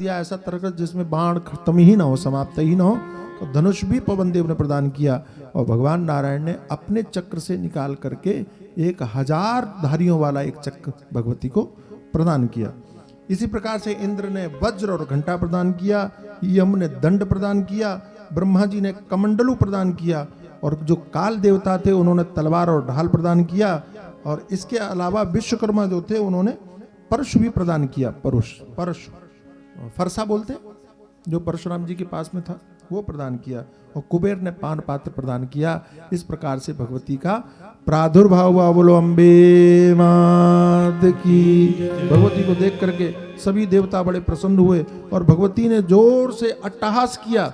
दिया ऐसा तरकस जिसमें बाण खत्म ही ना हो, समाप्त ही ना हो। तो धनुष भी पवन देव ने प्रदान किया और भगवान नारायण ने अपने चक्र से निकाल करके 1000 धारियों वाला एक चक्र भगवती को प्रदान किया। इसी प्रकार से इंद्र ने वज्र और घंटा प्रदान किया, यम ने दंड प्रदान किया, ब्रह्मा जी ने कमंडलू प्रदान किया और जो काल देवता थे उन्होंने तलवार और ढाल प्रदान किया। और इसके अलावा विश्वकर्मा जो थे उन्होंने परशु भी प्रदान किया। परशु फरसा बोलते जो परशुराम जी के पास में था वो प्रदान किया और कुबेर ने पान पात्र प्रदान किया। इस प्रकार से भगवती का प्रादुर्भाव हुआ। बोलो अम्बे मात की। भगवती को देख करके सभी देवता बड़े प्रसन्न हुए और भगवती ने जोर से अट्टहास किया।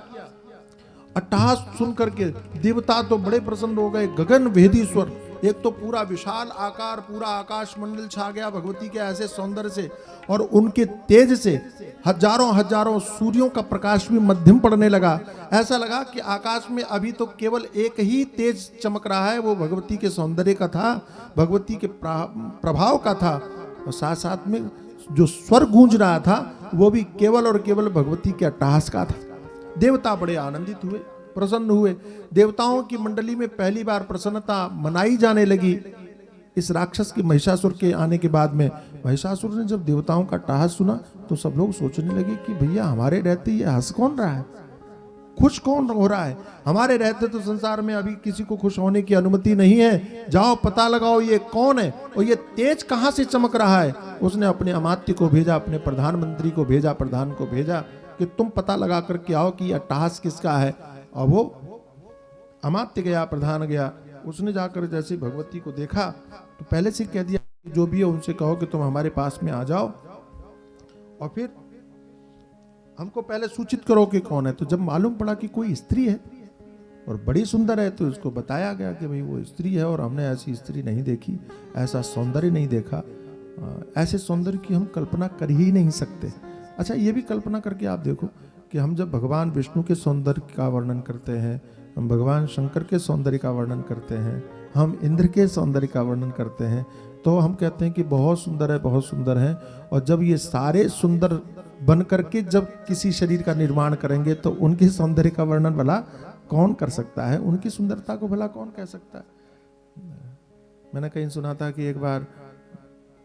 अट्टहास सुन करके देवता तो बड़े प्रसन्न हो गए। गगन भेदी स्वर, एक तो पूरा विशाल आकार, पूरा आकाश मंडल छा गया भगवती के ऐसे सौंदर्य से और उनके तेज से हजारों हजारों सूर्यों का प्रकाश भी मध्यम पड़ने लगा। ऐसा लगा कि आकाश में अभी तो केवल एक ही तेज चमक रहा है, वो भगवती के सौंदर्य का था, भगवती के प्रभाव का था। और साथ साथ में जो स्वर गूंज रहा था वो भी केवल और केवल भगवती के अट्टहास का था। देवता बड़े आनंदित हुए, प्रसन्न हुए। देवताओं की मंडली में पहली बार प्रसन्नता मनाई जाने लगी। इस राक्षस के महिषासुर के आने के बाद में महिषासुर ने जब देवताओं का अट्टहास सुना तो सब लोग सोचने लगे कि भैया हमारे रहते ये हंस कौन रहा है, खुश कौन हो रहा है। हमारे रहते तो संसार में अभी किसी को खुश होने की अनुमति नहीं है। जाओ पता लगाओ ये कौन है और ये तेज कहां से चमक रहा है। उसने अपने अमात्य को भेजा, अपने प्रधानमंत्री को भेजा, प्रधान को भेजा कि तुम पता लगा करके आओ कि अट्टहास किसका है। और वो अमात्य गया, प्रधान गया। उसने जाकर जैसे भगवती को देखा तो पहले से कह दिया जो भी है उनसे कहो कि तुम हमारे पास में आ जाओ और फिर हमको पहले सूचित करो कि कौन है। तो जब मालूम पड़ा कि कोई स्त्री है और बड़ी सुंदर है तो उसको बताया गया कि भाई वो स्त्री है और हमने ऐसी स्त्री नहीं देखी, ऐसा सौंदर्य नहीं देखा, ऐसे सौंदर्य की हम कल्पना कर ही नहीं सकते। अच्छा, ये भी कल्पना करके आप देखो कि हम जब भगवान विष्णु के सौंदर्य का वर्णन करते हैं, हम भगवान शंकर के सौंदर्य का वर्णन करते हैं, हम इंद्र के सौंदर्य का वर्णन करते हैं, तो हम कहते हैं कि बहुत सुंदर है, बहुत सुंदर है। और जब ये सारे सुंदर बन करके जब किसी शरीर का निर्माण करेंगे तो उनके सौंदर्य का वर्णन भला कौन कर सकता है, उनकी सुंदरता को भला कौन कह सकता है। मैंने कहीं सुना था कि एक बार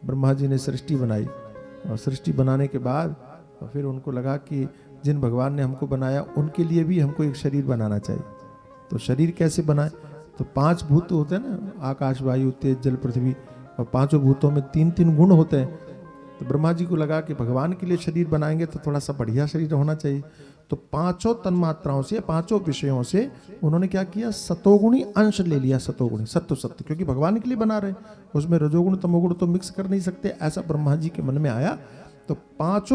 ब्रह्मा जी ने सृष्टि बनाई और सृष्टि बनाने के बाद और फिर उनको लगा कि जिन भगवान ने हमको बनाया उनके लिए भी हमको एक शरीर बनाना चाहिए। तो शरीर कैसे बनाए, तो 5 भूत होते हैं ना, आकाश, वायु, तेज, जल, पृथ्वी, और 5 भूतों में 3-3 गुण होते हैं। तो ब्रह्मा जी को लगा कि भगवान के लिए शरीर बनाएंगे तो थोड़ा सा बढ़िया शरीर होना चाहिए। तो 5 तन्मात्राओं से, 5 विषयों से उन्होंने क्या किया, सतोगुणी अंश ले लिया। सतोगुणी सत्य, क्योंकि भगवान के लिए बना रहे, उसमें रजोगुण तमोगुण तो मिक्स कर नहीं सकते। ऐसा ब्रह्मा जी के मन में आया तो 5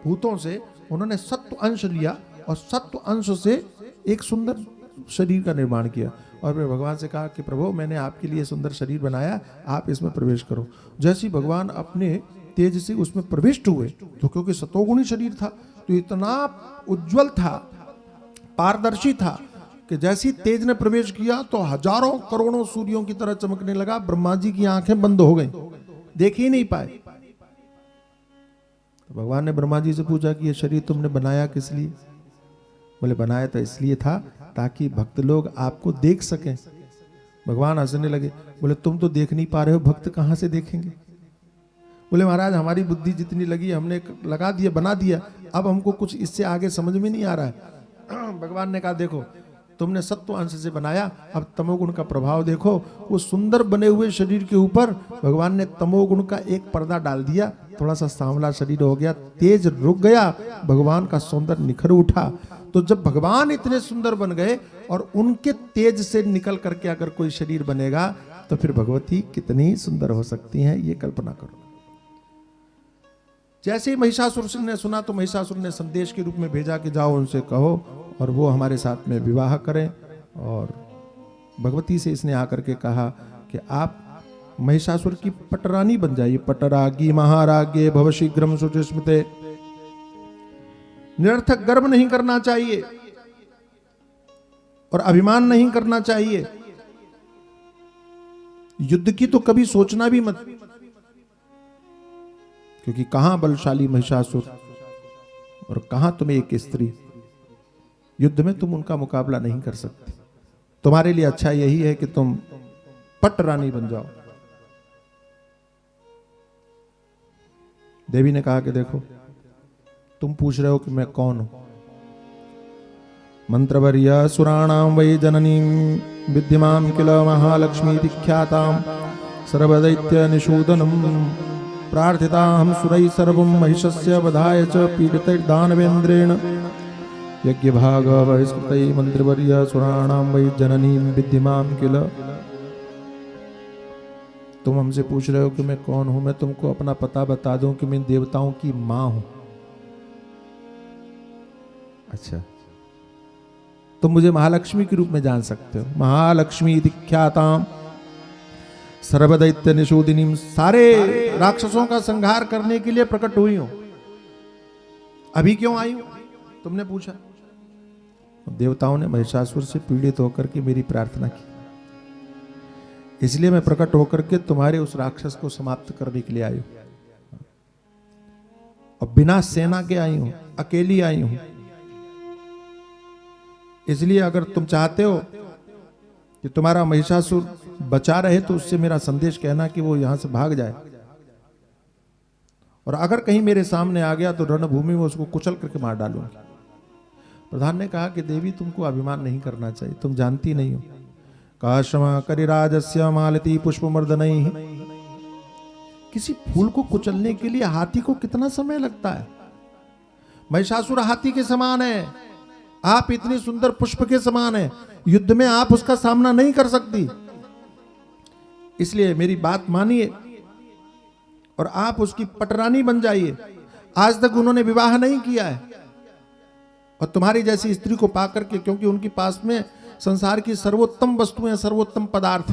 भूतों से उन्होंने सत्व अंश लिया और सत्व अंश से एक सुंदर शरीर का निर्माण किया। और फिर भगवान से कहा कि प्रभु मैंने आपके लिए सुंदर शरीर बनाया, आप इसमें प्रवेश करो। जैसे भगवान अपने तेज से उसमें प्रविष्ट हुए तो क्योंकि सतोगुणी शरीर था तो इतना उज्जवल था, पारदर्शी था कि जैसी तेज ने प्रवेश किया तो हजारों करोड़ों सूर्यों की तरह चमकने लगा। ब्रह्मा जी की आंखें बंद हो गई, देख ही नहीं पाए। तो भगवान ने ब्रह्मा जी से पूछा कि ये शरीर तुमने बनाया किस लिए। बोले बनाया तो इसलिए था ताकि भक्त लोग आपको देख सकें। भगवान हंसने लगे, बोले तुम तो देख नहीं पा रहे हो, भक्त कहां से देखेंगे। बोले महाराज हमारी बुद्धि जितनी लगी हमने लगा दिया, बना दिया, अब हमको कुछ इससे आगे समझ में नहीं आ रहा है। भगवान ने कहा देखो तुमने सत्व अंश से बनाया, अब तमोगुण का प्रभाव देखो। वो सुंदर बने हुए शरीर के ऊपर भगवान ने तमोगुण का एक पर्दा डाल दिया, थोड़ा सा सांवला शरीर हो गया, तेज रुक गया, भगवान का सौंदर्य निखर उठा। तो जब भगवान इतने सुंदर बन गए और उनके तेज से निकल करके अगर कोई शरीर बनेगा तो फिर भगवती कितनी सुंदर हो सकती हैं, ये कल्पना करो। जैसे ही महिषासुर ने सुना तो महिषासुर ने संदेश के रूप में भेजा कि जाओ उनसे कहो और वो हमारे साथ में विवाह करें। और भगवती से इसने आकर के कहा कि आप महिषासुर की पटरानी बन जाइए। पटरागी महारागे भव शीघ्रम सुचिस्मते। निरर्थक गर्व नहीं करना चाहिए और अभिमान नहीं करना चाहिए। युद्ध की तो कभी सोचना भी मत, क्योंकि कहां बलशाली महिषासुर और कहां तुम एक स्त्री, युद्ध में तुम उनका मुकाबला नहीं कर सकते। तुम्हारे लिए अच्छा यही है कि तुम पट रानी बन जाओ। देवी ने कहा कि देखो, तुम पूछ रहे हो कि मैं कौन हूं। मंत्रवर्य सुराणाम वै जननी विद्यमाम किल महालक्ष्मी दीख्याताम सर्वदैत्य निषूदनम प्रार्थिताहं सुरैः सर्वं महिषस्य वधाय च पीडितैर्दानवेन्द्रेण यज्ञभाग बहिष्कृतैः मंत्रवर्य सुराणां वै जननीं विद्यमां किल। तुम हमसे पूछ रहे हो कि मैं कौन हूं। मैं तुमको अपना पता बता दूं कि मैं देवताओं की मां हूं। अच्छा, तुम मुझे महालक्ष्मी के रूप में जान सकते हो। महालक्ष्मी दीख्याताम सर्वदैत्य निषूदिनी, सारे राक्षसों का संहार करने के लिए प्रकट हुई हूं। अभी क्यों आई हूं तुमने पूछा। देवताओं ने महिषासुर से पीड़ित होकर के मेरी प्रार्थना की, इसलिए मैं प्रकट होकर के तुम्हारे उस राक्षस को समाप्त करने के लिए आई हूं। और बिना सेना के आई हूं, अकेली आई हूं। इसलिए अगर तुम चाहते हो कि तुम्हारा महिषासुर बचा रहे तो उससे मेरा संदेश कहना कि वो यहां से भाग जाए, और अगर कहीं मेरे सामने आ गया तो रणभूमि में उसको कुचल करके मार डालूंगी। प्रधान ने कहा कि देवी, तुमको अभिमान नहीं करना चाहिए, तुम जानती नहीं हो। काशमा करिराजस्य मालती पुष्पमर्दनैः, किसी फूल को कुचलने के लिए हाथी को कितना समय लगता है। महिषासुर हाथी के समान है, आप इतनी सुंदर पुष्प के समान है, युद्ध में आप उसका सामना नहीं कर सकती। इसलिए मेरी बात मानिए और आप उसकी पटरानी बन जाइए। आज तक उन्होंने विवाह नहीं किया है, और तुम्हारी जैसी स्त्री को पाकर के, क्योंकि उनके पास में संसार की सर्वोत्तम वस्तुएं, सर्वोत्तम पदार्थ,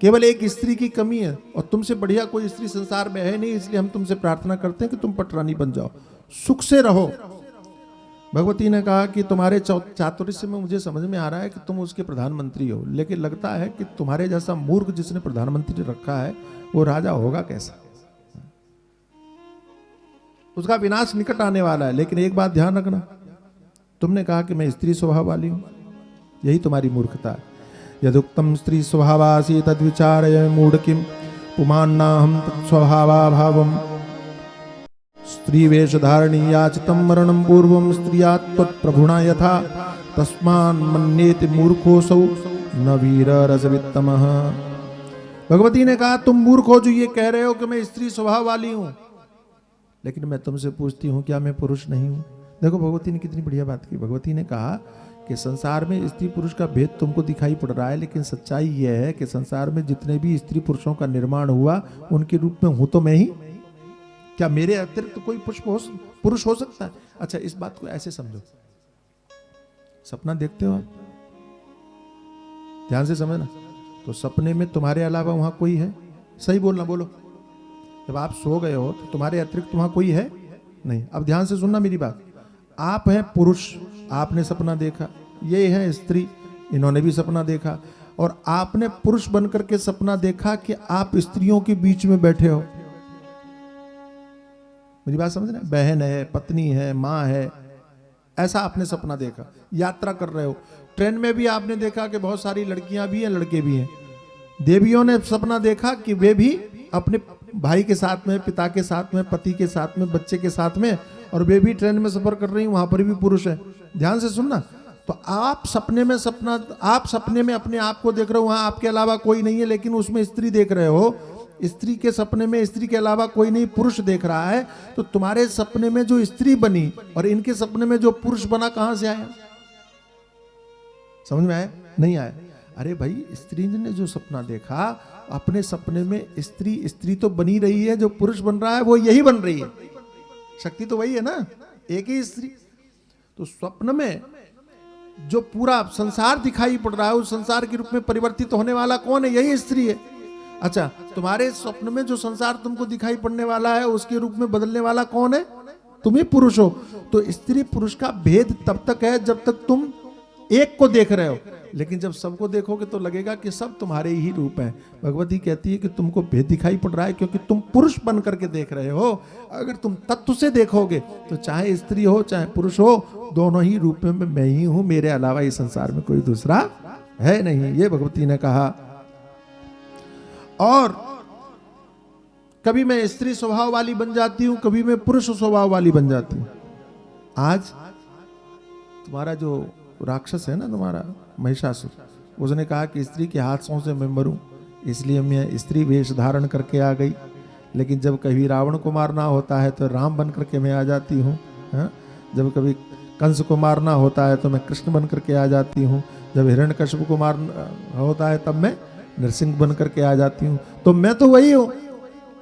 केवल एक स्त्री की कमी है, और तुमसे बढ़िया कोई स्त्री संसार में है नहीं। इसलिए हम तुमसे प्रार्थना करते हैं कि तुम पटरानी बन जाओ, सुख से रहो। भगवती ने कहा कि तुम्हारे चातुर्य में मुझे समझ में आ रहा है कि तुम उसके प्रधानमंत्री हो, लेकिन लगता है कि तुम्हारे जैसा मूर्ख जिसने प्रधानमंत्री रखा है वो राजा होगा कैसा। उसका विनाश निकट आने वाला है। लेकिन एक बात ध्यान रखना, तुमने कहा कि मैं स्त्री स्वभाव वाली हूं, यही तुम्हारी मूर्खता है। यदुक्तम स्त्री स्वभावासी तद विचारय मूढ़ किम पुमान्ना हम तत्स्वभावा भावम स्त्री वेश धारणी याचितम मरणम पूर्वम स्त्रिया त्वत्प्रभुणा यथा तस्मान मन्येति मूर्खोऽसौ न वीर रसवित्तमः। भगवती ने कहा, तुम मूर्ख हो जो ये कह रहे हो कि मैं स्त्री स्वभाव वाली हूं, लेकिन मैं तुमसे पूछती हूं क्या मैं पुरुष नहीं हूं। देखो भगवती ने कितनी बढ़िया बात की। भगवती ने कहा कि संसार में स्त्री पुरुष का भेद तुमको दिखाई पड़ रहा है, लेकिन सच्चाई यह है कि संसार में जितने भी स्त्री पुरुषों का निर्माण हुआ उनके रूप में हूं तो मैं ही। क्या मेरे अतिरिक्त तो कोई पुरुष हो सकता है? अच्छा, इस बात को ऐसे समझो, सपना देखते हो आप, ध्यान से समझना। तो सपने में तुम्हारे अलावा वहां कोई है? सही बोलना, बोलो। जब आप सो गए हो तो तुम्हारे अतिरिक्त वहां कोई है नहीं। अब ध्यान से सुनना मेरी बात। आप हैं पुरुष, आपने सपना देखा, ये है स्त्री, इन्होंने भी सपना देखा, और आपने पुरुष बनकर के सपना देखा कि आप स्त्रियों के बीच में बैठे हो। मेरी बात समझ रहे? बहन है, पत्नी है, माँ है, ऐसा आपने सपना देखा। यात्रा कर रहे हो, ट्रेन में भी आपने देखा कि बहुत सारी लड़कियां भी हैं, लड़के भी हैं। देवियों ने सपना देखा कि वे भी अपने भाई के साथ में, पिता के साथ में, पति के साथ में, बच्चे के साथ में, और वे भी ट्रेन में सफर कर रही हैं, वहां पर भी पुरुष है। ध्यान से सुनना। तो आप सपने में अपने आप को देख रहे हो, वहां आपके अलावा कोई नहीं है, लेकिन उसमें स्त्री देख रहे हो। स्त्री के सपने में स्त्री के अलावा कोई नहीं, पुरुष देख रहा है। तो तुम्हारे सपने में जो स्त्री बनी और इनके सपने में जो पुरुष बना, कहां से आया? समझ में आया? नहीं आया? अरे भाई, स्त्री ने जो सपना देखा, अपने सपने में स्त्री तो बनी रही है, जो पुरुष बन रहा है वो यही बन रही है। शक्ति तो वही है ना, एक ही स्त्री। तो स्वप्न में जो पूरा संसार दिखाई पड़ रहा है, उस संसार के रूप में परिवर्तित होने वाला कौन है? यही स्त्री है। अच्छा, तुम्हारे स्वप्न में जो संसार तुमको दिखाई पड़ने वाला है, उसके रूप में बदलने वाला कौन है? तुम ही पुरुष हो। तो स्त्री पुरुष का भेद तब तक है जब तक तुम एक को देख रहे हो, लेकिन जब सबको देखोगे तो लगेगा कि सब तुम्हारे ही रूप हैं। भगवती कहती है कि तुमको भेद दिखाई पड़ रहा है क्योंकि तुम पुरुष बन करके देख रहे हो। अगर तुम तत्व से देखोगे तो चाहे स्त्री हो चाहे पुरुष हो, दोनों ही रूप में मैं ही हूं, मेरे अलावा इस संसार में कोई दूसरा है नहीं, ये भगवती ने कहा। और कभी मैं स्त्री स्वभाव वाली बन जाती हूं, कभी मैं पुरुष स्वभाव वाली बन जाती हूं। आज तुम्हारा जो राक्षस है ना, तुम्हारा महिषासुर, उसने कहा कि स्त्री के हाथों से मैं मरूं, इसलिए मैं स्त्री वेश धारण करके आ गई। लेकिन जब कभी रावण को मारना होता है तो राम बन करके मैं आ जाती हूँ। जब कभी कंस को मारना होता है तो मैं कृष्ण बन करके आ जाती हूँ। जब हिरण्यकश्यप को मारना होता है तब मैं नरसिंह बन करके आ जाती हूँ। तो मैं तो वही हूँ,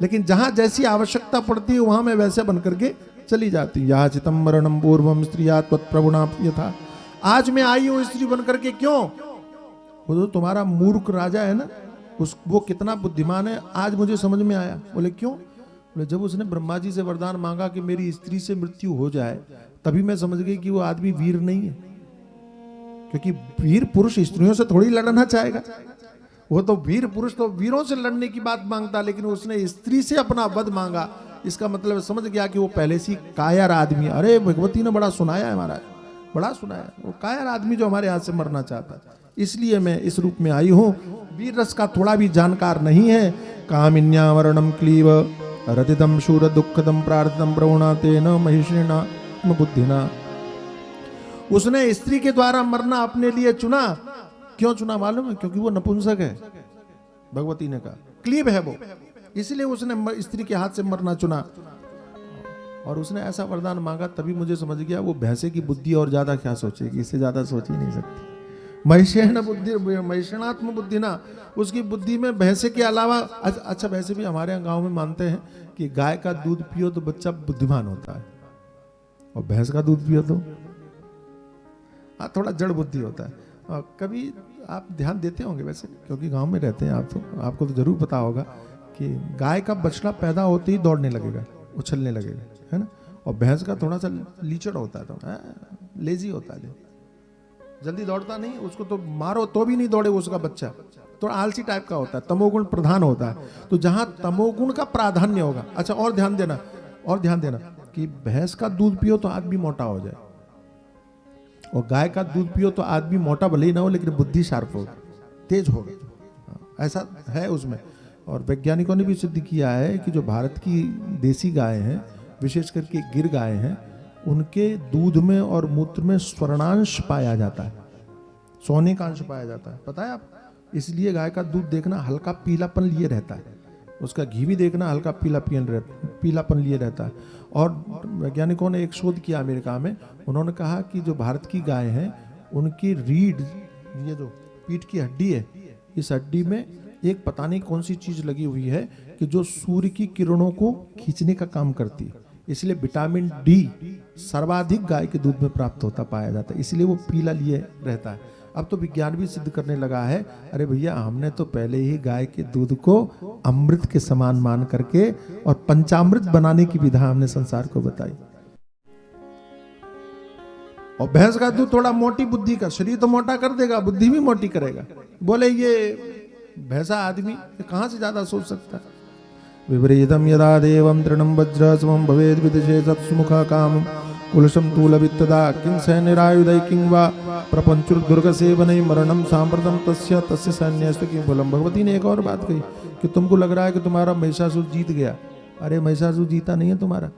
लेकिन जहां जैसी आवश्यकता पड़ती है वहां मैं वैसे बन करके चली जाती हूँ। या चितम मरणम पूर्वम स्त्रिया त्वत्प्रभुना यथा। आज मैं आई हूं स्त्री बन करके, क्यों? वो जो तुम्हारा मूर्ख राजा है ना, वो कितना बुद्धिमान है, आज मुझे समझ में आया। बोले क्यों? बोले जब उसने ब्रह्मा जी से वरदान मांगा कि मेरी स्त्री से मृत्यु हो जाए, तभी मैं समझ गई कि वो आदमी वीर नहीं है। क्योंकि वीर पुरुष स्त्रियों से थोड़ी लड़ना चाहेगा। वो तो वीर पुरुष तो वीरों से लड़ने की बात मांगता, लेकिन उसने स्त्री से अपना वध मांगा। इसका मतलब समझ गया कि वो पहले से कायर आदमी। अरे भगवती ने बड़ा सुनाया है महाराज, बड़ा सुनाया। वो कायर आदमी जो हमारे हाथ से मरना चाहता है, इसलिए मैं इस रूप में आई हूं। वीर रस का थोड़ा भी जानकार नहीं है। कामिन्या मरणम क्लीव रतिदम शूर दुखदम प्रार्थदम प्रवणा तेन महिषिणा बुद्धिना। उसने स्त्री के द्वारा मरना अपने लिए चुना। क्यों चुना मालूम है? क्योंकि वो नपुंसक है। भगवती ने कहा क्लीब है वो, इसलिए उसने स्त्री के हाथ से मरना चुना। और उसने ऐसा वरदान मांगा, तभी मुझे समझ गया वो भैंसे की बुद्धि और ज्यादा क्या सोचेगी, इससे ज्यादा सोच ही नहीं सकती। महिषेण बुद्धि महिषणात्म बुद्धि ना, उसकी बुद्धि में भैंसे के अलावा, अच्छा वैसे भी हमारे यहाँ गांव में मानते हैं कि गाय का दूध पियो तो बच्चा बुद्धिमान होता है, और भैंस का दूध पियो तो थोड़ा जड़ बुद्धि होता है। कभी आप ध्यान देते होंगे वैसे, क्योंकि गांव में रहते हैं आप, तो आपको तो जरूर पता होगा कि गाय का बछड़ा पैदा होते ही दौड़ने लगेगा, उछलने लगेगा, है ना। और भैंस का थोड़ा सा लीचड़ होता है, थोड़ा लेजी होता है, जल्दी दौड़ता नहीं। उसको तो मारो तो भी नहीं दौड़े उसका बच्चा, थोड़ा आलसी टाइप का होता है, तमोगुण प्रधान होता है। तो जहां तमोगुण का प्राधान्य होगा। अच्छा और ध्यान देना कि भैंस का दूध पियो तो आदमी मोटा हो जाए, और गाय का दूध पियो तो आदमी मोटा भले ही ना हो लेकिन बुद्धि शार्प होगा, तेज होगा, ऐसा है उसमें। और वैज्ञानिकों ने भी सिद्ध किया है कि जो भारत की देसी गाय हैं, विशेष करके गिर गाय हैं, उनके दूध में और मूत्र में स्वर्णांश पाया जाता है, सोने का अंश पाया जाता है, पता है आप। इसलिए गाय का दूध देखना हल्का पीलापन लिए रहता है, उसका घी भी देखना हल्का पीलापन लिए रहता है। और वैज्ञानिकों ने एक शोध किया अमेरिका में, उन्होंने कहा कि जो भारत की गाय हैं उनकी रीढ़, ये जो पीठ की हड्डी है, इस हड्डी में एक पता नहीं कौन सी चीज लगी हुई है कि जो सूर्य की किरणों को खींचने का काम करती है। इसलिए विटामिन डी सर्वाधिक गाय के दूध में प्राप्त होता पाया जाता है, इसलिए वो पीला लिए रहता है। अब तो विज्ञान भी सिद्ध करने लगा है, अरे भैया हमने तो पहले ही गाय के दूध को अमृत के समान मान करके और पंचामृत बनाने की विधा हमने संसार को बताई। और भैंस का दूध थोड़ा मोटी बुद्धि का, शरीर तो मोटा कर देगा, बुद्धि भी मोटी करेगा। बोले ये भैंसा आदमी कहां से ज्यादा सोच सकता है। विपरीतम यदा देवम तृणम वज्र समम भवेद विदिशे सत्सुमुखा काम कुलशम तूलवित्तदा किं सैन्यरायुधै किं वा प्रपंचुर दुर्ग सेवनै मरणम सांप्रतम तस्य सैन्यस्तु किं फलम। भगवती ने एक और बात कही कि तुमको लग रहा है कि तुम्हारा महिषासुर जीत गया। अरे महिषासुर जीता नहीं है तुम्हारा,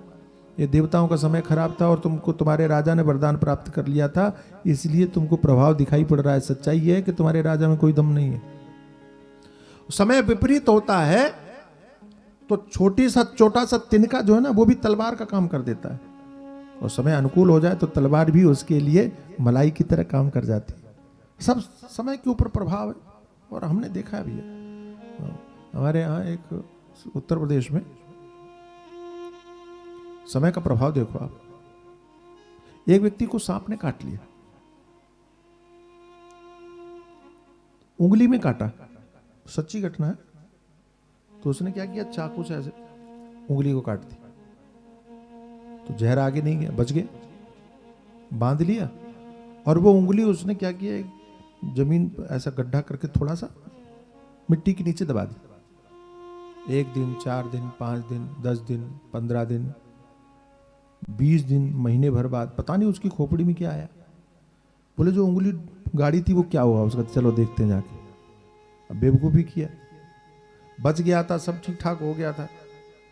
ये देवताओं का समय खराब था और तुमको तुम्हारे राजा ने वरदान प्राप्त कर लिया था, इसलिए तुमको प्रभाव दिखाई पड़ रहा है। सच्चाई है कि तुम्हारे राजा में कोई दम नहीं है। समय विपरीत होता है तो छोटा सा तिनका जो है ना, वो भी तलवार का काम कर देता है, और समय अनुकूल हो जाए तो तलवार भी उसके लिए मलाई की तरह काम कर जाती है। सब समय के ऊपर प्रभाव है, और हमने देखा भी है। हमारे यहाँ एक उत्तर प्रदेश में समय का प्रभाव देखो आप। एक व्यक्ति को सांप ने काट लिया, उंगली में काटा, सच्ची घटना है। तो उसने क्या किया, चाकू से ऐसे उंगली को काट दी, तो जहर आगे नहीं गया, बच गए, बांध लिया और वो उंगली उसने क्या किया, एक जमीन पर ऐसा गड्ढा करके थोड़ा सा मिट्टी के नीचे दबा दी। 1 दिन, 4 दिन, 5 दिन, 10 दिन, 15 दिन, 20 दिन, महीने भर बाद पता नहीं उसकी खोपड़ी में क्या आया। बोले जो उंगली गाड़ी थी वो क्या हुआ उसका, चलो देखते हैं जाके। अब बेवकूफ़ी किया, बच गया था, सब ठीक ठाक हो गया था,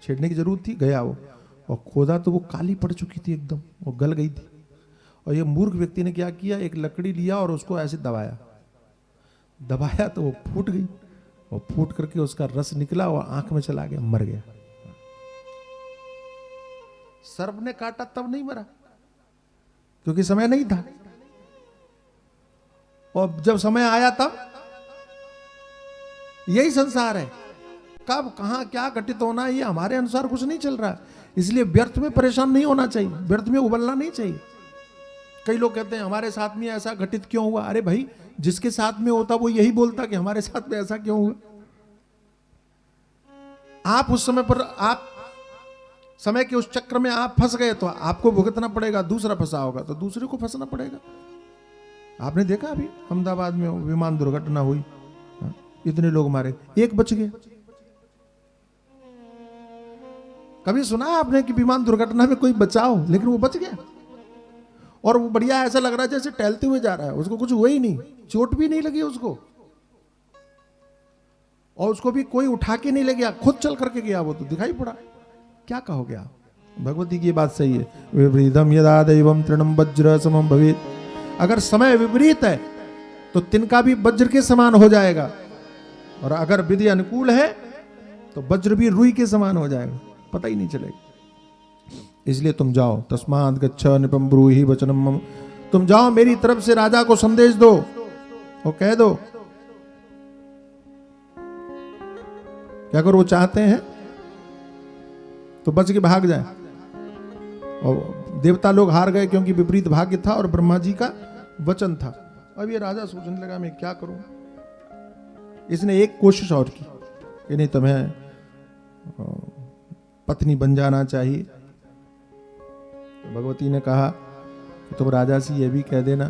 छेड़ने की जरूरत थी, गया वो और खोदा तो वो काली पड़ चुकी थी एकदम, वो गल गई थी। और ये मूर्ख व्यक्ति ने क्या किया, एक लकड़ी लिया और उसको ऐसे दबाया, दबाया तो वो फूट गई, और फूट करके उसका रस निकला और आंख में चला गया, मर गया। सर्प ने काटा तब नहीं मरा, क्योंकि समय नहीं था, और जब समय आया तब। यही संसार है, कब कहां क्या घटित होना है ये हमारे अनुसार कुछ नहीं चल रहा है। इसलिए व्यर्थ में परेशान नहीं होना चाहिए, व्यर्थ में उबलना नहीं चाहिए। कई लोग कहते हैं हमारे साथ में ऐसा घटित क्यों हुआ। अरे भाई, जिसके साथ में होता वो यही बोलता कि हमारे साथ में ऐसा क्यों हुआ। आप उस समय पर, आप समय के उस चक्र में आप फंस गए तो आपको भुगतना पड़ेगा, दूसरा फंसा होगा तो दूसरे को फंसना पड़ेगा। आपने देखा अभी अहमदाबाद में विमान दुर्घटना हुई, इतने लोग मारे, एक बच गए। कभी सुना है आपने कि विमान दुर्घटना में कोई बचाओ, लेकिन वो बच गया, और वो बढ़िया ऐसा लग रहा है जैसे टहलते हुए जा रहा है, उसको कुछ हुआ ही नहीं, चोट भी नहीं लगी उसको, और उसको भी कोई उठा के नहीं ले गया, खुद चल करके गया, वो तो दिखाई पड़ा। क्या कहोगे आप? भगवती की बात सही है, विपरीतम यदा दैवम तृणम वज्र समम भवेत्। अगर समय विपरीत है तो तिनका भी वज्र के समान हो जाएगा, और अगर विधि अनुकूल है तो वज्र भी रुई के समान हो जाएगा, पता ही नहीं चलेगा। इसलिए तुम जाओ, तस्मात् गच्छ निपम ब्रूहि वचनम मम, तुम जाओ मेरी तरफ से राजा को संदेश दो और कह दो। क्या करो, वो चाहते हैं तो बच के भाग जाए, और देवता लोग हार गए क्योंकि विपरीत भाग्य था और ब्रह्मा जी का वचन था। अब ये राजा सोचने लगा मैं क्या करूं। इसने एक कोशिश और की कि नहीं, तुम्हें पत्नी बन जाना चाहिए। तो भगवती ने कहा कि तुम राजा से यह भी कह देना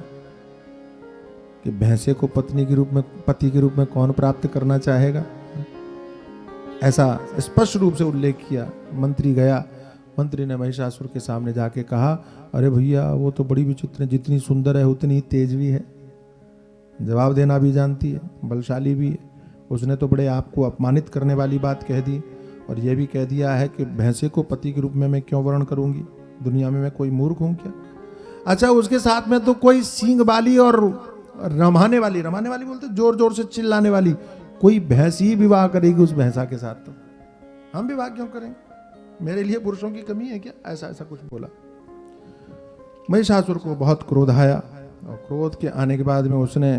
कि भैंसे को पत्नी के रूप में, पति के रूप में कौन प्राप्त करना चाहेगा। ऐसा स्पष्ट रूप से उल्लेख किया। मंत्री गया, मंत्री ने महिषासुर के सामने जाके कहा, अरे भैया वो तो बड़ी विचित्र है, जितनी सुंदर है उतनी ही तेज भी है, जवाब देना भी जानती है, बलशाली भी है। उसने तो बड़े आपको अपमानित करने वाली बात कह दी, और यह भी कह दिया है कि भैंसे को पति के रूप में मैं क्यों वर्ण करूंगी, दुनिया में मैं कोई मूर्ख हूं क्या। अच्छा, उसके साथ में तो कोई सींग वाली और रमाने वाली बोलते जोर जोर से चिल्लाने वाली कोई भैंस ही विवाह करेगी उस भैंसा के साथ, तो हम विवाह क्यों करेंगे, मेरे लिए पुरुषों की कमी है क्या। ऐसा ऐसा कुछ बोला। महिषासुर को बहुत क्रोध आया, और क्रोध के आने के बाद में उसने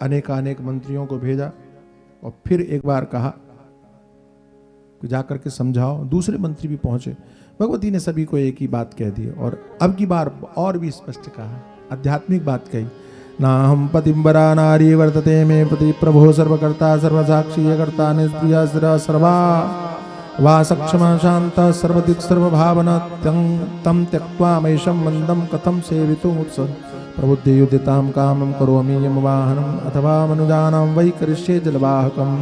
अनेक मंत्रियों को भेजा, और फिर एक बार कहा कि जाकर के समझाओ। दूसरे मंत्री भी पहुंचे, भगवती ने सभी को एक ही बात कह दी, और अब की बार और भी स्पष्ट कहा, आध्यात्मिक बात कही। ना हम पतिम्बरा नारी वर्तते में पति प्रभो सर्वकर्ता सर्वसाक्षी कर्ता निष्प्रिया स्थिरा सर्वा वा सक्षमा शांत सर्वदिक् सर्वभावना तम त्यक्त्वा मैषम मंदम कथम सेवितुमुत्स प्रबुद्धि युदितां कामं करोमि यम वाहनम अथवा मनुजानां वै करिष्ये जलवाहकम।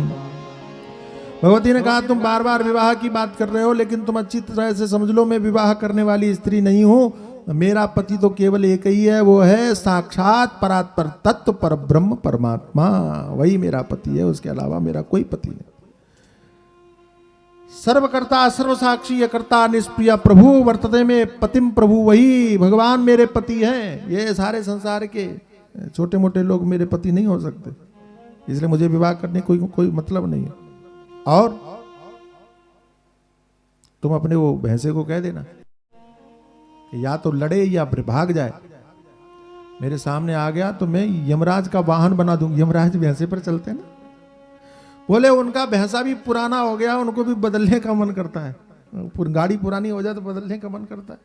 भगवती ने कहा तुम बार बार विवाह की बात कर रहे हो, लेकिन तुम अच्छी तरह से समझ लो मैं विवाह करने वाली स्त्री नहीं हूं। मेरा पति तो केवल एक ही है, वो है साक्षात परात्पर तत्व पर ब्रह्म परमात्मा, वही मेरा पति है, उसके अलावा मेरा कोई पति नहीं। सर्वकर्ता सर्वसाक्षी कर्ता निष्प्रिय प्रभु वर्तते में पतिम प्रभु, वही भगवान मेरे पति हैं। ये सारे संसार के छोटे मोटे लोग मेरे पति नहीं हो सकते, इसलिए मुझे विवाह करने कोई मतलब नहीं है। और तुम अपने वो भैंसे को कह देना कि या तो लड़े या भाग जाए, मेरे सामने आ गया तो मैं यमराज का वाहन बना दूंगी। यमराज भैंसे पर चलते हैं ना। बोले उनका भैंसा भी पुराना हो गया, उनको भी बदलने का मन करता है, गाड़ी पुरानी हो जाए तो बदलने का मन करता है।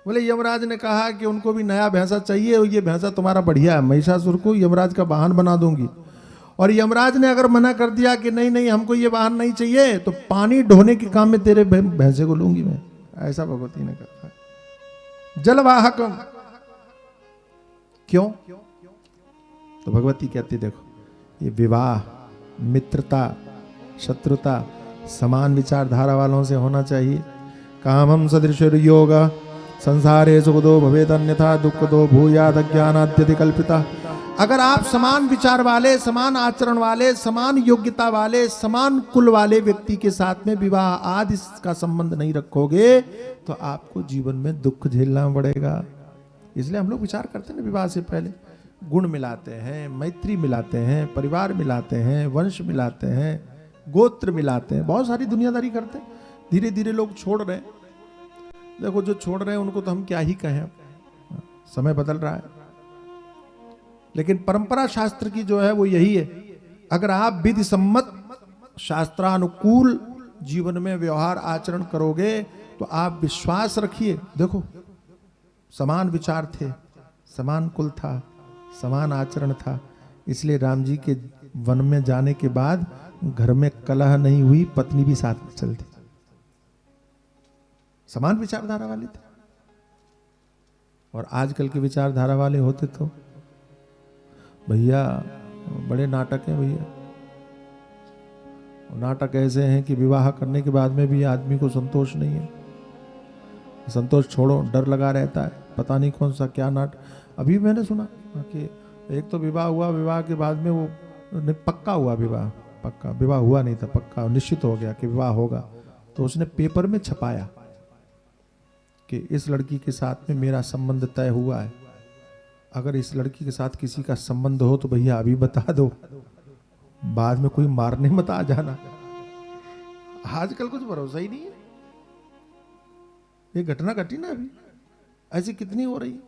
बोले यमराज ने कहा कि उनको भी नया भैंसा चाहिए, और ये भैंसा तुम्हारा बढ़िया है, महिषासुर को यमराज का वाहन बना दूंगी। और यमराज ने अगर मना कर दिया कि नहीं नहीं हमको ये वाहन नहीं चाहिए, तो पानी ढोने के काम में तेरे भैंसे को लूंगी मैं। ऐसा भगवती ने कहा। जलवाहकम, क्यों? तो भगवती कहती देखो, ये विवाह मित्रता शत्रुता समान विचारधारा वालों से होना चाहिए। कामम सदृश योग संसारे सुखदो भवेद अन्यथा दुखदो भूयाद अज्ञानाद्यति कल्पिता। अगर आप समान विचार वाले, समान आचरण वाले, समान योग्यता वाले, समान कुल वाले व्यक्ति के साथ में विवाह आदि का संबंध नहीं रखोगे तो आपको जीवन में दुख झेलना पड़ेगा। इसलिए हम लोग विचार करते हैं ना, विवाह से पहले गुण मिलाते हैं, मैत्री मिलाते हैं, परिवार मिलाते हैं, वंश मिलाते हैं, गोत्र मिलाते हैं, बहुत सारी दुनियादारी करते हैं। धीरे धीरे लोग छोड़ रहे हैं। देखो जो छोड़ रहे हैं उनको तो हम क्या ही कहें, समय बदल रहा है। लेकिन परंपरा शास्त्र की जो है वो यही है, अगर आप विधि सम्मत शास्त्रानुकूल जीवन में व्यवहार आचरण करोगे तो आप विश्वास रखिए, देखो समान विचार थे, समान कुल था, समान आचरण था, इसलिए राम जी के वन में जाने के बाद घर में कलह नहीं हुई, पत्नी भी साथ में चलती, समान विचारधारा वाले थे। और आजकल के विचारधारा वाले होते तो भैया बड़े नाटक हैं भैया। नाटक ऐसे हैं कि विवाह करने के बाद में भी आदमी को संतोष नहीं है। संतोष छोड़ो, डर लगा रहता है, पता नहीं कौन सा क्या नाटक। अभी मैंने सुना कि एक तो विवाह हुआ, विवाह के बाद में वो पक्का हुआ, विवाह हुआ नहीं था, पक्का निश्चित हो गया कि विवाह होगा, तो उसने पेपर में छपाया कि इस लड़की के साथ में मेरा संबंध तय हुआ है, अगर इस लड़की के साथ किसी का संबंध हो तो भैया अभी बता दो, बाद में कोई मारने मत आ जाना। आजकल कुछ भरोसा ही नहीं है। ये घटना घटी ना अभी, ऐसी कितनी हो रही है।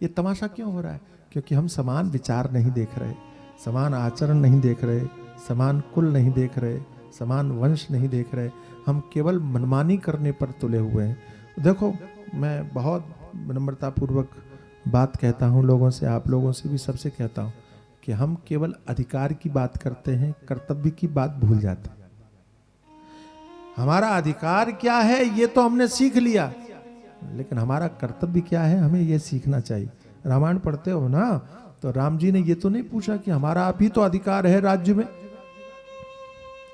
ये तमाशा क्यों हो रहा है? क्योंकि हम समान विचार नहीं देख रहे, समान आचरण नहीं देख रहे, समान कुल नहीं देख रहे, समान वंश नहीं देख रहे, हम केवल मनमानी करने पर तुले हुए हैं। देखो मैं बहुत विनम्रता पूर्वक बात कहता हूँ लोगों से, आप लोगों से भी, सबसे कहता हूँ कि हम केवल अधिकार की बात करते हैं, कर्तव्य की बात भूल जाते हैं। हमारा अधिकार क्या है ये तो हमने सीख लिया, लेकिन हमारा कर्तव्य क्या है हमें ये सीखना चाहिए। रामायण पढ़ते हो ना, तो राम जी ने ये तो नहीं पूछा कि हमारा भी तो अधिकार है राज्य में,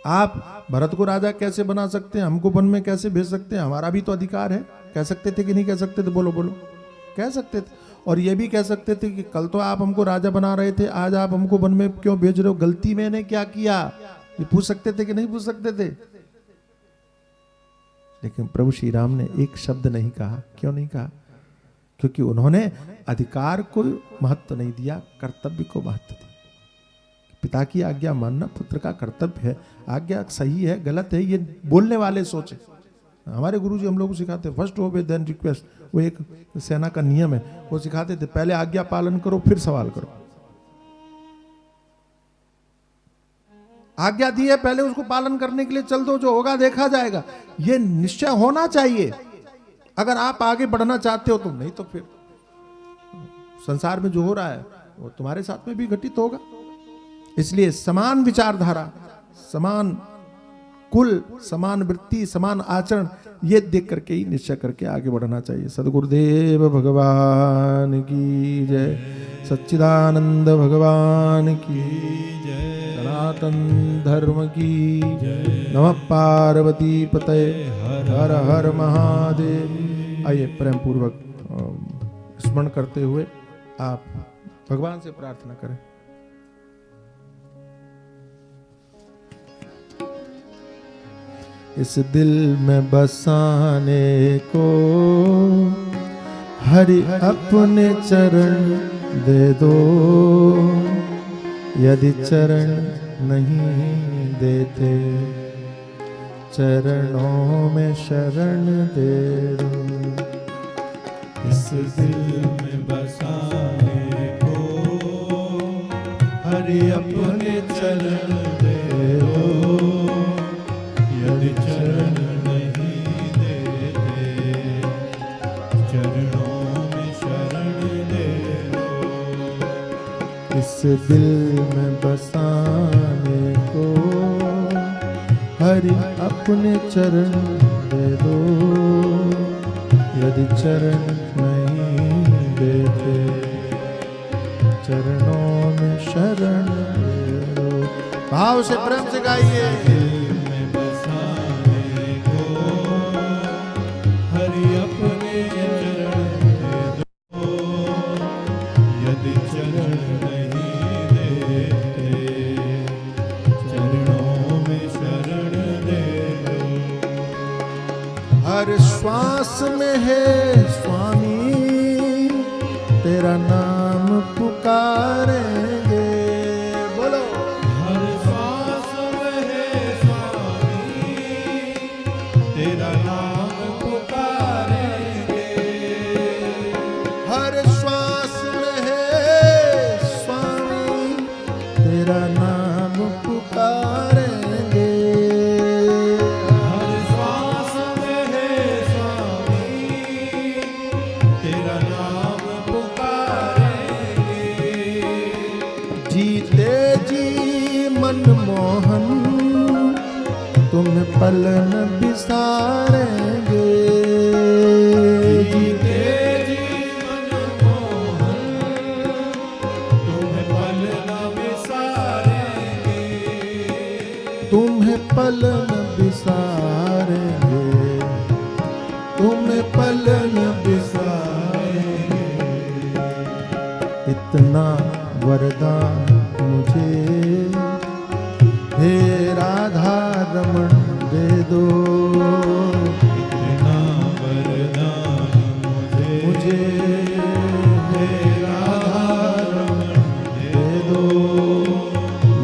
आप भरत को राजा कैसे बना सकते हैं, हमको वन में कैसे भेज सकते हैं, हमारा भी तो अधिकार है। कह सकते थे कि नहीं कह सकते थे? बोलो बोलो, कह सकते थे। और ये भी कह सकते थे कि कल तो आप हमको राजा बना रहे थे, आज आप हमको वन में क्यों भेज रहे हो, गलती मैंने क्या किया, ये पूछ सकते थे कि नहीं पूछ सकते थे? लेकिन प्रभु श्री राम ने एक शब्द नहीं कहा। क्यों नहीं कहा? क्योंकि उन्होंने अधिकार को महत्व नहीं दिया, कर्तव्य को महत्व दिया। पिता की आज्ञा मानना पुत्र का कर्तव्य है। आज्ञा सही है गलत है ये बोलने वाले सोचे। हमारे गुरुजी हम लोग को सिखाते हैं, फर्स्ट ओबे देन रिक्वेस्ट, वो एक सेना का नियम है, वो सिखाते थे पहले आज्ञा पालन करो फिर सवाल करो। आज्ञा दी है, पहले उसको पालन करने के लिए चल दो, जो होगा देखा जाएगा, ये निश्चय होना चाहिए अगर आप आगे बढ़ना चाहते हो तो। नहीं तो फिर संसार में जो हो रहा है वो तुम्हारे साथ में भी घटित होगा। इसलिए समान विचारधारा, समान कुल, समान वृत्ति, समान आचरण, ये देख करके ही निश्चय करके आगे बढ़ना चाहिए। सद्गुरुदेव भगवान की जय, सच्चिदानंद भगवान की जय, सनातन धर्म की जय। नमः पार्वती पतये, हर हर महादेव। आइए प्रेम पूर्वक स्मरण करते हुए आप भगवान से प्रार्थना करें। इस दिल में बसाने को हरि अपने चरण दे दो, यदि चरण नहीं देते चरणों में शरण दे दो। इस दिल में बसाने को हरि अपने चरण दे दो, यदि चरण नहीं देते चरणों में शरण दे दो। इस दिल में बसाने को हरि अपने चरण दे दो, यदि चरण नहीं देते चरणों में शरण दे दो। भाव से प्रेम से गाइए। दिल में बसाने को हरि अपने चरण दे दो। यदि चरण नहीं देते चरणों में शरण दे दो। हर श्वास में है स्वामी तेरा नाम पुकारेंगे। बोलो। हर श्वास में है स्वामी तेरा नाम पुकारेंगे। हर श्वास में है स्वामी तेरा नाम पुकारेंगे। हर श्वास में है स्वामी तेरा नाम पुकारेंगे। जीते जी मनमोहन तुम्हें पल न बिसारेंगे। जीते जीवन मोहन तुम्हें पल न बिसारेंगे। तुम्हें पल न बिसारेंगे। तुम्हें पल न बिसारेंगे। इतना वरदान मुझे हे राधा रमण दे दो। इतना वरदान मुझे हे राधा रमण दे दो।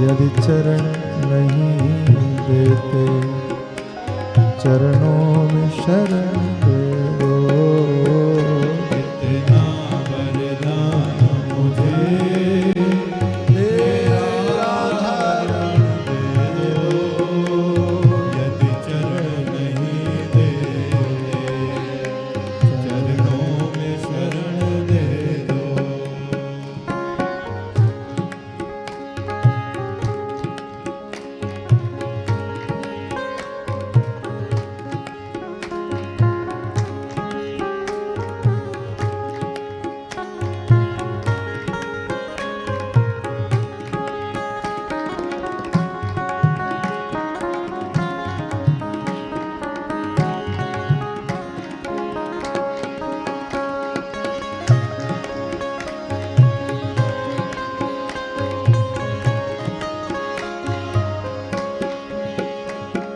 यदि चरण नहीं देते चरणों में शरण दे दो। इतना वरदान मुझे हे राधा रमण दे दो। यदि चरण नहीं देते चरणों में शरण दे दो।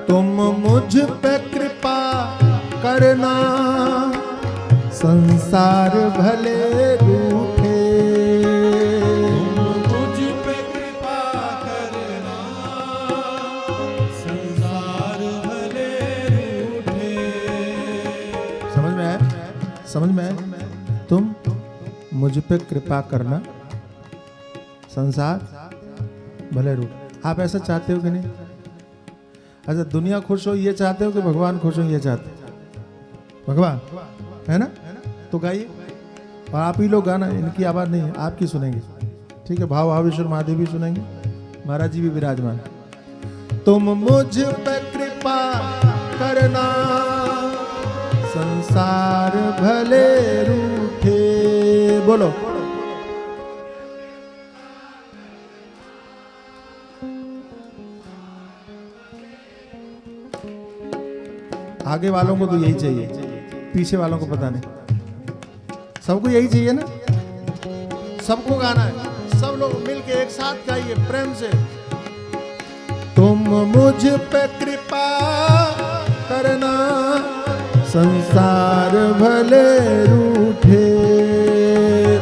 तुम मुझ पे कृपा करना संसार भले रूठे। मुझ पे कृपा करना संसार भले रूठे। समझ में आया? समझ में आया? तुम मुझ पे कृपा करना संसार भले रूठ। आप ऐसा चाहते हो कि नहीं? अच्छा, दुनिया खुश हो ये चाहते हो कि भगवान खुश हो ये चाहते हो? भगवान है ना? तो गाइए। और आप ही लोग गाना, इनकी आवाज नहीं है, आपकी सुनेंगे। ठीक है, भाव भावेश्वर महादेव भी सुनेंगे, महाराज जी भी विराजमान। तुम मुझ पे कृपा करना संसार भले रूठे। बोलो। आगे वालों को तो यही चाहिए, पीछे वालों को पता नहीं। सबको यही चाहिए ना? सबको गाना है, सब लोग मिलके एक साथ गाइए प्रेम से। तुम मुझ पे कृपा करना संसार भले रूठे।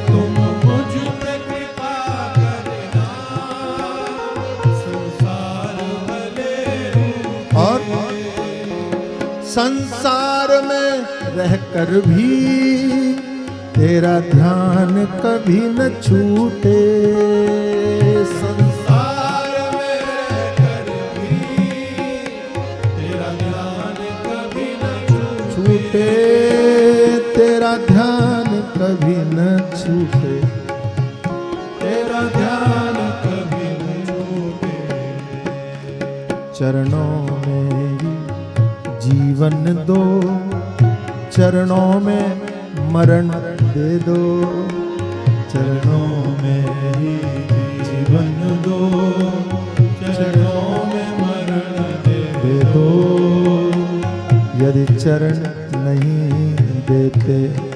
तुम मुझ पे कृपा करना संसार भले रूठे। और संसार में रहकर भी तेरा ध्यान कभी न छूटे। संसार में रहकर भी तेरा ध्यान कभी न छूटे। तेरा ध्यान कभी न छूटे। तेरा ध्यान कभी न छूटे। चरणों में ही जीवन दो, चरणों में मरण दे दो। चरणों में ही जीवन दो, चरणों में मरण दे दो। यदि चरण नहीं देते